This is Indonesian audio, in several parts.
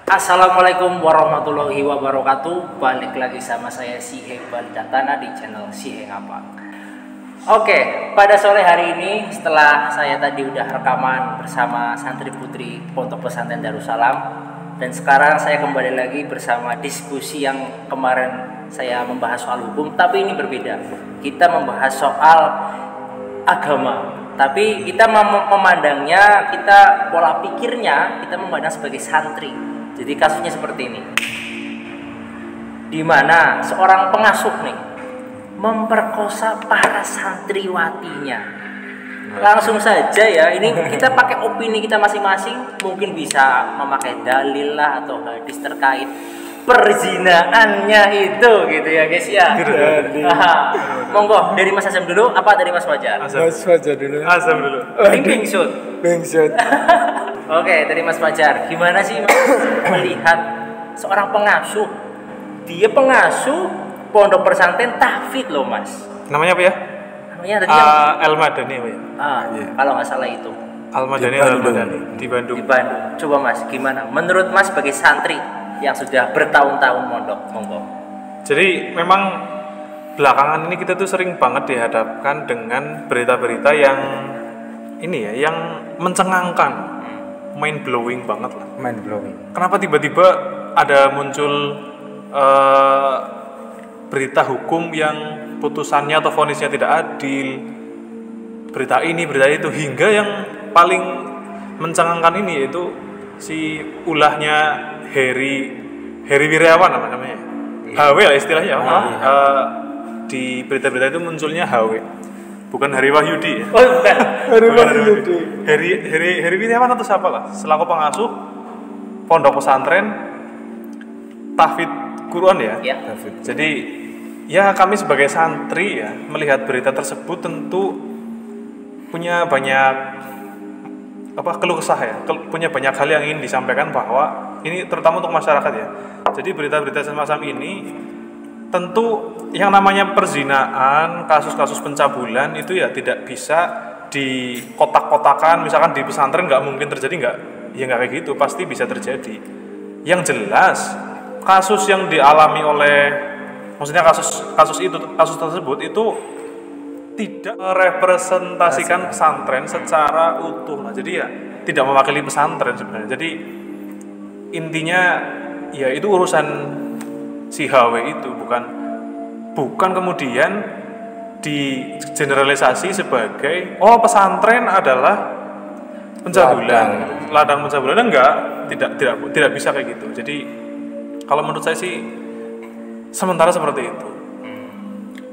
Assalamualaikum warahmatullahi wabarakatuh. Balik lagi sama saya Siheng Bandatana di channel Siheng Apa. Oke, pada sore hari ini setelah saya tadi udah rekaman bersama santri putri Pondok Pesantren Darussalam, dan sekarang saya kembali lagi bersama diskusi yang kemarin saya membahas soal hukum, tapi ini berbeda. Kita membahas soal agama, tapi kita memandangnya, kita pola pikirnya kita memandang sebagai santri. Jadi kasusnya seperti ini, di mana seorang pengasuh nih memperkosa para santriwatinya. Langsung saja ya, ini kita pakai opini kita masing-masing, mungkin bisa memakai dalil lah atau hadis terkait perzinaannya itu, gitu ya guys ya. Monggo dari Mas Azam dulu, apa dari Mas Fajar? Mas Fajar dulu. Azam dulu. Bingsut. Oke, dari Mas Fajar, gimana sih Mas melihat seorang pengasuh? Dia pengasuh pondok pesantren tahfidz loh Mas. Namanya apa ya? Namanya tadi Al-Madani apa ya? Yeah. Kalau nggak salah itu. Al-Madani di Bandung. Di Bandung. Coba Mas, gimana? Menurut Mas sebagai santri yang sudah bertahun-tahun mondok, monggo. Jadi memang belakangan ini kita tuh sering banget dihadapkan dengan berita-berita yang ini ya, yang mencengangkan. Mind blowing banget lah. Mind blowing. Kenapa tiba-tiba ada muncul berita hukum yang putusannya atau vonisnya tidak adil, berita ini, berita itu, hingga yang paling mencengangkan ini yaitu si ulahnya Heri Wirawan namanya. HW lah istilahnya. Di berita-berita itu munculnya HW. Bukan Hari Wahyudi ya? Oh, bukan. Hari Wahyudi. Heri Wirawan atau siapa lah? Selaku pengasuh pondok pesantren tahfidz Quran ya. Tahfidz. Jadi ya kami sebagai santri ya melihat berita tersebut tentu punya banyak keluh kesah ya. Punya banyak hal yang ingin disampaikan, bahwa ini terutama untuk masyarakat ya. Jadi berita-berita semacam ini tentu yang namanya perzinaan, kasus-kasus pencabulan itu ya tidak bisa di kotak-kotakan. Misalkan di pesantren nggak mungkin terjadi, nggak kayak gitu, pasti bisa terjadi. Yang jelas kasus yang dialami oleh, maksudnya kasus tersebut itu tidak merepresentasikan pesantren secara utuh. Nah, jadi ya tidak mewakili pesantren sebenarnya. Jadi intinya ya itu urusan si HW itu, bukan kemudian digeneralisasi sebagai pesantren adalah pencabulan, ladang pencabulan. Tidak bisa kayak gitu. Jadi kalau menurut saya sih sementara seperti itu.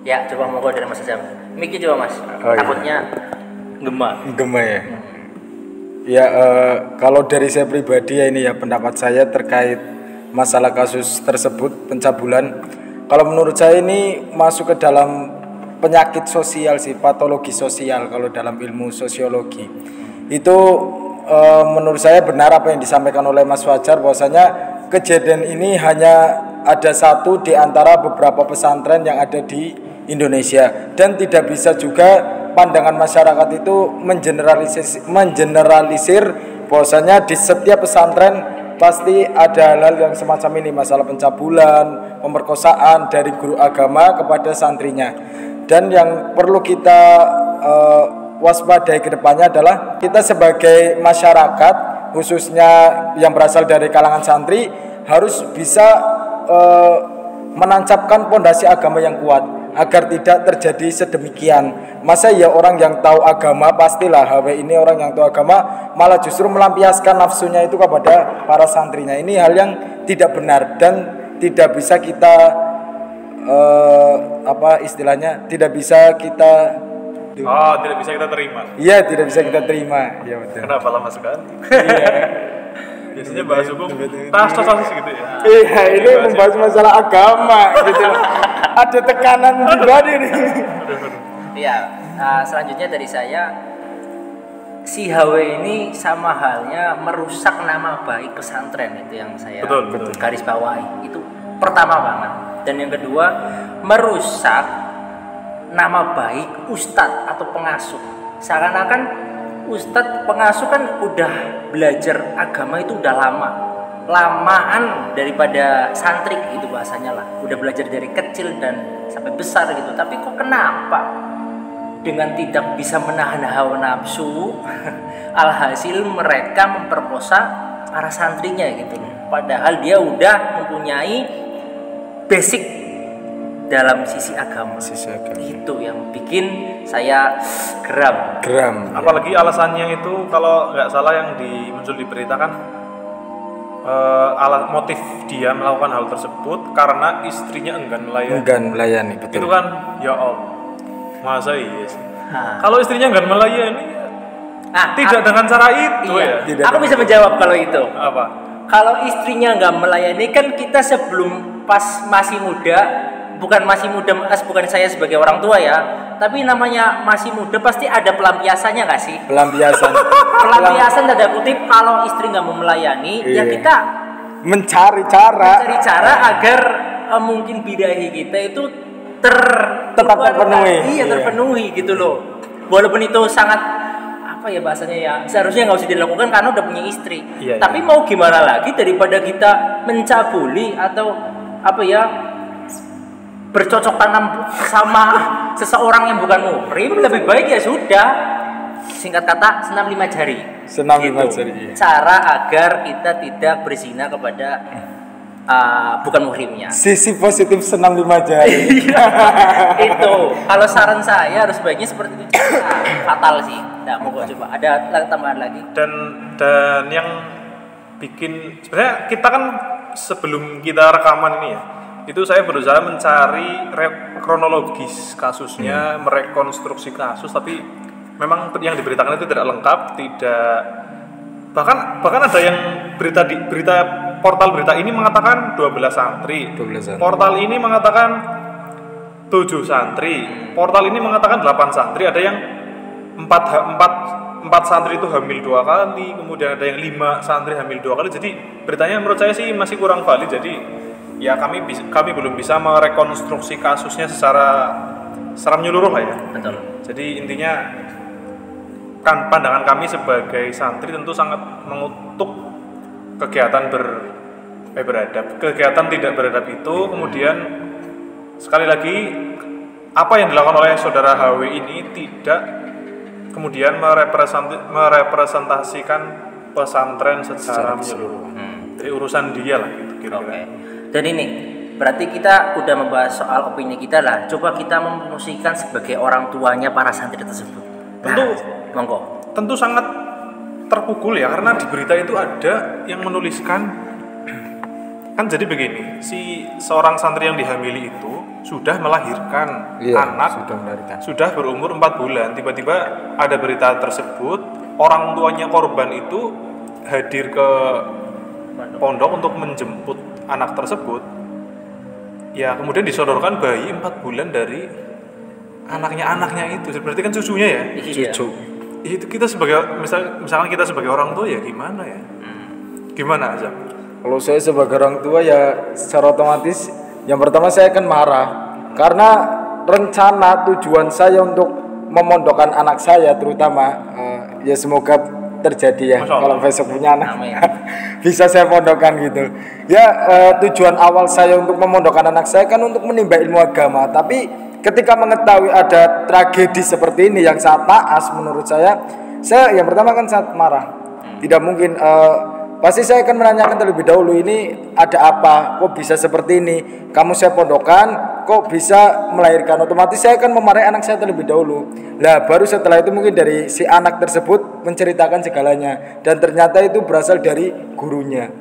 Ya, coba monggo dari Mas Azam. Miki coba Mas. Takutnya Gema ya. Ya, kalau dari saya pribadi ya, ini ya pendapat saya terkait masalah kasus tersebut pencabulan. Kalau menurut saya ini masuk ke dalam penyakit sosial sih, patologi sosial kalau dalam ilmu sosiologi. Itu menurut saya benar apa yang disampaikan oleh Mas Fajar, bahwasanya kejadian ini hanya ada satu di antara beberapa pesantren yang ada di Indonesia, dan tidak bisa juga pandangan masyarakat itu mengeneralisir bahwasanya di setiap pesantren pasti ada hal-hal yang semacam ini, masalah pencabulan, pemerkosaan dari guru agama kepada santrinya. Dan yang perlu kita waspadai ke depannya adalah kita sebagai masyarakat, khususnya yang berasal dari kalangan santri, harus bisa menancapkan pondasi agama yang kuat agar tidak terjadi sedemikian. Masa ya orang yang tahu agama, pastilah HW ini orang yang tahu agama, malah justru melampiaskan nafsunya itu kepada para santrinya. Ini hal yang tidak benar dan tidak bisa kita tidak bisa kita terima. Iya, tidak bisa kita terima. Iya betul. Kenapa lama sekali? Iya. Biasanya bahas hukum tas gitu ya. Iya, ini membahas masalah agama gitu. Ada tekanan pribadi nih. Iya, selanjutnya dari saya, si HW ini sama halnya merusak nama baik pesantren, itu yang saya garis bawahi. Itu pertama banget. Dan yang kedua, merusak nama baik ustadz atau pengasuh. Seakan-akan ustadz pengasuh kan udah belajar agama itu udah lama, lamaan daripada santri itu bahasanya lah. Udah belajar dari kecil dan sampai besar gitu. Tapi kok kenapa dengan tidak bisa menahan hawa nafsu, alhasil mereka memperkosa para santrinya gitu. Padahal dia udah mempunyai basic dalam sisi agama. Itu yang bikin saya geram. Apalagi alasannya itu kalau nggak salah yang muncul di berita kan motif dia melakukan hal tersebut karena istrinya enggan melayani. Betul. Itu kan ya Allah, masa iya sih? Kalau istrinya enggan melayani, tidak dengan cara itu ya. Aku bisa menjawab kalau itu. Apa? Kalau istrinya nggak melayani kan kita sebelum pas masih muda, bukan saya sebagai orang tua ya, tapi namanya masih muda pasti ada pelampiasannya nggak sih? Pelampiasan tanda kutip, kalau istri nggak mau melayani, ya kita mencari cara agar mungkin birahi kita itu tetap terpenuhi. Terpenuhi gitu loh. Walaupun itu sangat apa ya bahasanya ya, seharusnya nggak usah dilakukan karena udah punya istri. Tapi mau gimana lagi daripada kita mencabuli atau apa ya, bercocok tanam sama seseorang yang bukan muhrim, lebih baik ya sudah, singkat kata senam 5 jari. Cara agar kita tidak berzina kepada bukan muhrimnya. Sisi positif senam 5 jari. Itu kalau saran saya harus baiknya seperti itu. Fatal sih. Nah, mau coba ada tambahan lagi. Dan yang bikin sebenarnya kita kan sebelum kita rekaman ini ya, itu saya berusaha mencari kronologis kasusnya, merekonstruksi kasus, tapi memang yang diberitakan itu tidak lengkap, bahkan ada yang berita portal berita ini mengatakan 12 santri. Portal ini mengatakan 7 santri. Portal ini mengatakan 8 santri, ada yang 4 santri itu hamil 2 kali, kemudian ada yang 5 santri hamil 2 kali. Jadi beritanya menurut saya sih masih kurang valid. Jadi ya kami belum bisa merekonstruksi kasusnya secara menyeluruh lah ya. Betul. Jadi intinya kan pandangan kami sebagai santri tentu sangat mengutuk kegiatan kegiatan tidak beradab itu. Kemudian sekali lagi apa yang dilakukan oleh saudara HW ini tidak kemudian merepresentasikan pesantren secara menyeluruh. Jadi urusan dia lah gitu kira-kira. Dan ini berarti kita udah membahas soal opini kita lah. Coba kita mempromosikan sebagai orang tuanya para santri tersebut. Tentu sangat terpukul ya, karena di berita itu ada yang menuliskan kan jadi begini, seorang santri yang dihamili itu sudah melahirkan anak, sudah berumur 4 bulan, tiba-tiba ada berita tersebut, orang tuanya korban itu hadir ke pondok untuk menjemput anak tersebut. Ya, kemudian disodorkan bayi 4 bulan dari anaknya itu. Berarti kan cucunya ya? Cucu. Itu kita sebagai misalkan kita sebagai orang tua ya gimana ya? Gimana Azam? Kalau saya sebagai orang tua ya secara otomatis yang pertama saya akan marah karena rencana tujuan saya untuk memondokkan anak saya terutama ya semoga terjadi ya kalau besok punya anak bisa saya pondokkan gitu ya. Tujuan awal saya untuk memondokkan anak saya kan untuk menimba ilmu agama, tapi ketika mengetahui ada tragedi seperti ini yang sangat naas menurut saya yang pertama kan sangat marah. Tidak mungkin pasti saya akan menanyakan terlebih dahulu, ini ada apa, kok bisa seperti ini, kamu saya pondokkan kok bisa melahirkan. Otomatis saya akan memarahi anak saya terlebih dahulu. Lah baru setelah itu mungkin dari si anak tersebut menceritakan segalanya, dan ternyata itu berasal dari gurunya,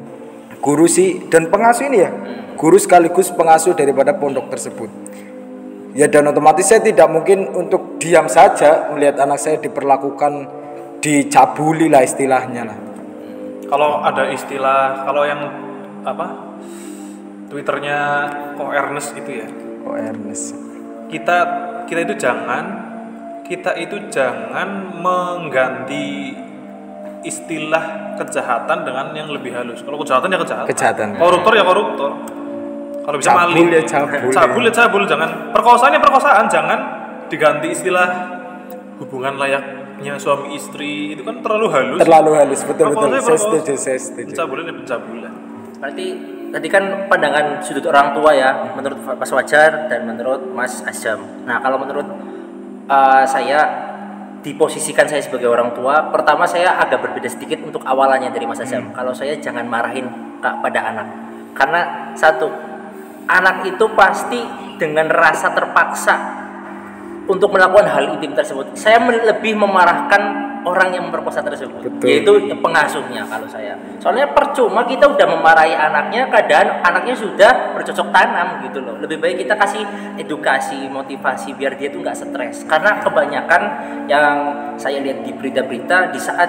guru dan pengasuh ini ya, guru sekaligus pengasuh daripada pondok tersebut ya. Dan otomatis saya tidak mungkin untuk diam saja melihat anak saya diperlakukan, dicabuli lah istilahnya lah. Kalau ada istilah, kalau yang Twitternya Ko Ernest itu ya. Ko Ernest. Kita itu jangan mengganti istilah kejahatan dengan yang lebih halus. Kalau kejahatan ya kejahatan. Koruptor ya koruptor. Kalau bisa maling ya cabul. Jangan perkosaan ya perkosaan. Jangan diganti istilah hubungan layaknya suami istri, itu kan terlalu halus. Betul. Saya setuju. Pencabulan ya pencabulan. Berarti tadi kan pandangan sudut orang tua ya, menurut Mas Fajar dan menurut Mas Azam. Nah, kalau menurut saya, diposisikan saya sebagai orang tua, pertama saya agak berbeda sedikit untuk awalannya dari Mas Azam. Kalau saya jangan marahin pada anak, karena satu, anak itu pasti dengan rasa terpaksa untuk melakukan hal intim tersebut. Saya lebih memarahkan orang yang memperkosa tersebut. Betul. Yaitu pengasuhnya kalau saya. Soalnya percuma kita udah memarahi anaknya, keadaan anaknya sudah bercocok tanam gitu loh. Lebih baik kita kasih edukasi, motivasi biar dia tuh nggak stres. Karena kebanyakan yang saya lihat di berita-berita, di saat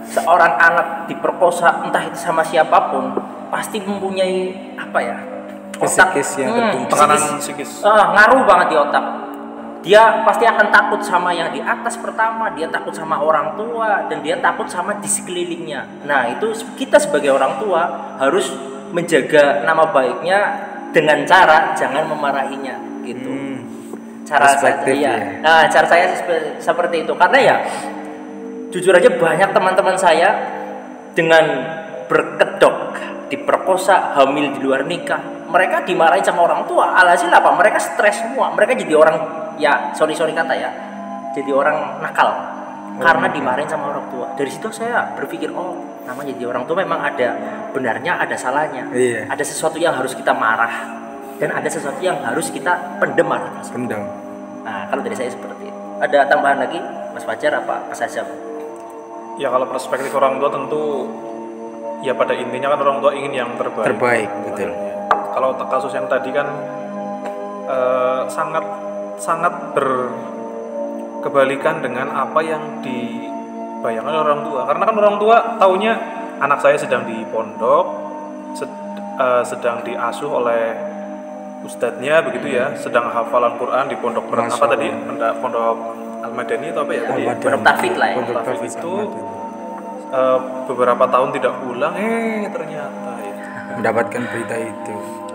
seorang anak diperkosa entah itu sama siapapun, pasti mempunyai apa ya? Otak yang tekanan psikis. Ngaruh banget di otak. Dia pasti akan takut sama yang di atas pertama, dia takut sama orang tua, dan dia takut sama di sekelilingnya. Nah, itu kita sebagai orang tua harus menjaga nama baiknya dengan cara jangan memarahinya gitu. Cara saya ya. Nah, cara saya seperti itu, karena ya jujur aja banyak teman-teman saya dengan berkedok, diperkosa, hamil di luar nikah, mereka dimarahin sama orang tua. Alhasil apa? Mereka stres semua. Mereka jadi orang, ya sorry kata ya, jadi orang nakal karena dimarahin sama orang tua. Dari situ saya berpikir, oh, namanya jadi orang tua memang ada benarnya, ada salahnya. Iya. Ada sesuatu yang harus kita marah dan ada sesuatu yang harus kita pendem marah. Nah, kalau dari saya seperti itu. Ada tambahan lagi, Mas Fajar apa Mas Azam? Ya, kalau perspektif orang tua tentu ya pada intinya kan orang tua ingin yang terbaik. Terbaik, betul. Kalau kasus yang tadi kan sangat berkebalikan dengan apa yang dibayangkan orang tua. Karena kan orang tua taunya anak saya sedang di pondok, sedang diasuh oleh ustadznya begitu ya, sedang hafalan Quran di pondok apa tadi? Pondok Al-Madani atau apa ya tadi? Pondok Tafid lah ya. Pondok Tafid itu beberapa tahun tidak pulang, ternyata ya mendapatkan berita itu.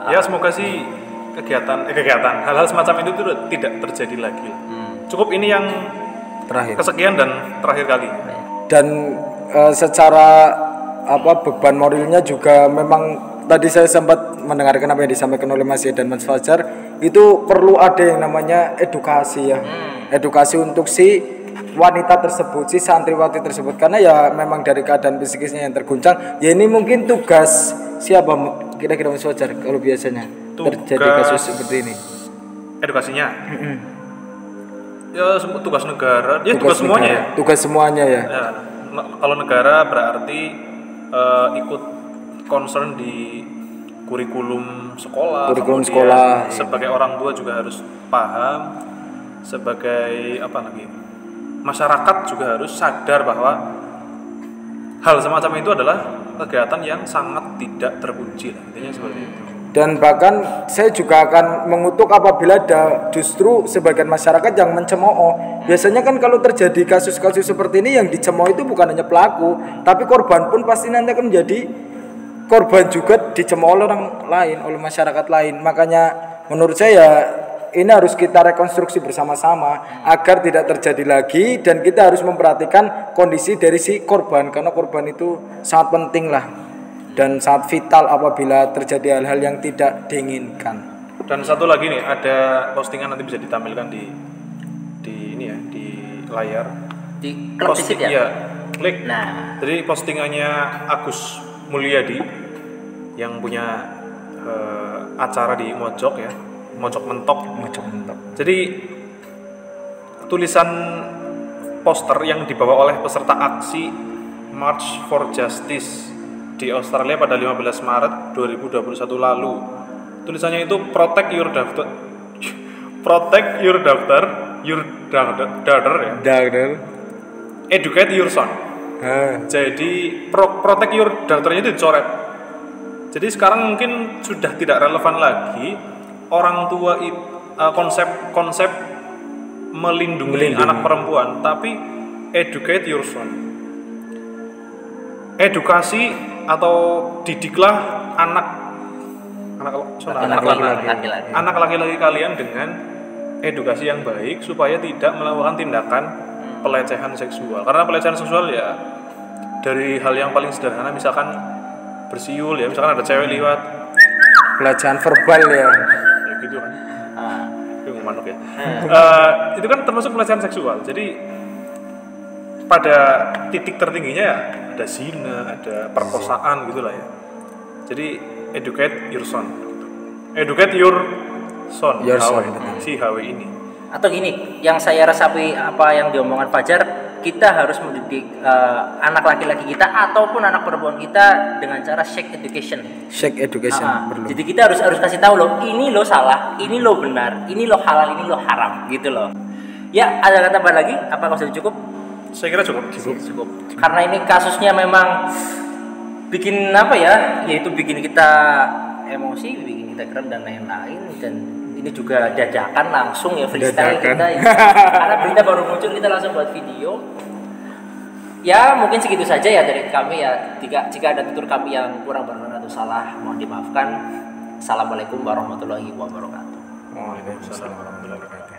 Ya, semoga sih kegiatan hal-hal semacam itu tidak terjadi lagi. Cukup ini yang terakhir, kesekian dan terakhir kali. Dan secara beban moralnya juga memang tadi saya sempat mendengarkan apa yang disampaikan oleh Mas dan Mas Fajar, itu perlu ada yang namanya edukasi ya. Edukasi untuk si wanita tersebut, si santriwati tersebut, karena ya memang dari keadaan psikisnya yang terguncang. Ya ini mungkin tugas siapa kira-kira Mas Fajar kalau biasanya terjadi kasus seperti ini? Edukasinya. Ya tugas negara, ya tugas semuanya negara. ya. Tugas semuanya ya. Kalau negara berarti ikut concern di kurikulum sekolah. Sebagai orang tua juga harus paham. Sebagai masyarakat juga harus sadar bahwa hal semacam itu adalah kegiatan yang sangat tidak terpuji lah, intinya seperti itu. Dan bahkan saya juga akan mengutuk apabila ada justru sebagian masyarakat yang mencemooh. Biasanya kan kalau terjadi kasus-kasus seperti ini, yang dicemooh itu bukan hanya pelaku, tapi korban pun pasti nanti akan menjadi korban juga, dicemooh oleh orang lain, oleh masyarakat lain. Makanya menurut saya ini harus kita rekonstruksi bersama-sama agar tidak terjadi lagi, dan kita harus memperhatikan kondisi dari si korban, karena korban itu sangat penting lah dan sangat vital apabila terjadi hal-hal yang tidak diinginkan. Dan satu lagi nih, ada postingan nanti bisa ditampilkan di ini ya, di layar. Di klik ya? Iya, klik. Nah, jadi postingannya Agus Mulyadi yang punya acara di Mojok ya. Mojok Mentok. Jadi tulisan poster yang dibawa oleh peserta aksi March for Justice di Australia pada 15 Maret 2021 lalu. Tulisannya itu protect your daughter, educate your son. Jadi protect your daughter-nya itu dicoret. Jadi sekarang mungkin sudah tidak relevan lagi orang tua konsep melindungi anak perempuan, tapi educate your son. Edukasi atau didiklah anak laki-laki kalian dengan edukasi yang baik supaya tidak melakukan tindakan pelecehan seksual. Karena pelecehan seksual ya dari hal yang paling sederhana, misalkan bersiul ya, misalkan ada cewek liwat Pelecehan verbal ya. ya gitu kan. Itu manuk ya. Itu kan termasuk pelecehan seksual. Jadi pada titik tertingginya ya ada zina, ada perkosaan gitulah ya. Jadi educate your son. Educate your son. Your son, si HW ini. Atau gini, yang saya resapi apa yang diomongkan Fajar, kita harus mendidik anak laki-laki kita ataupun anak perempuan kita dengan cara sex education. Sex education perlu. Jadi kita harus kasih tahu loh, ini lo salah, ini lo benar, ini lo halal, ini lo haram, gitu loh. Ya, ada kata apa lagi? Apakah sudah cukup? Saya kira cukup. Karena ini kasusnya memang bikin apa ya? Yaitu bikin kita emosi, bikin kita geram dan lain-lain, dan ini juga dadakan langsung ya freestyle kita ya. Karena berita baru muncul kita langsung buat video. Ya mungkin segitu saja ya dari kami ya. Jika ada tutur kami yang kurang berkenan atau salah mohon dimaafkan. Assalamualaikum warahmatullahi wabarakatuh. Waalaikumsalam warahmatullahi wabarakatuh.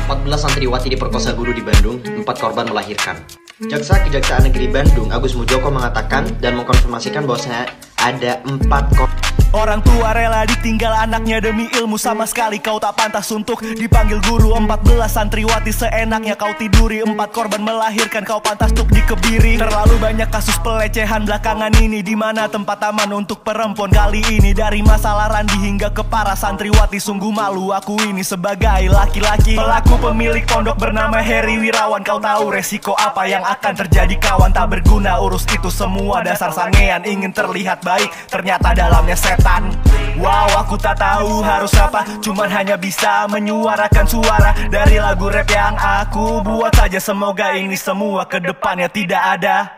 14 santriwati diperkosa guru di Bandung, 4 korban melahirkan. Jaksa Kejaksaan Negeri Bandung Agus Mujoko mengatakan dan mengkonfirmasikan bahwasanya ada 4 korban. Orang tua rela ditinggal anaknya demi ilmu, sama sekali kau tak pantas untuk dipanggil guru. 14 santriwati seenaknya kau tiduri, 4 korban melahirkan kau pantas untuk dikebiri. Terlalu banyak kasus pelecehan belakangan ini, di mana tempat aman untuk perempuan kali ini. Dari masalah randi hingga ke para santriwati, sungguh malu aku ini sebagai laki-laki. Pelaku pemilik pondok bernama Heri Wirawan, kau tahu resiko apa yang akan terjadi kawan. Tak berguna urus itu semua, dasar sangean ingin terlihat baik, ternyata dalamnya setan. Wow, aku tak tahu harus apa, cuman hanya bisa menyuarakan suara dari lagu rap yang aku buat saja. Semoga ini semua ke depannya tidak ada.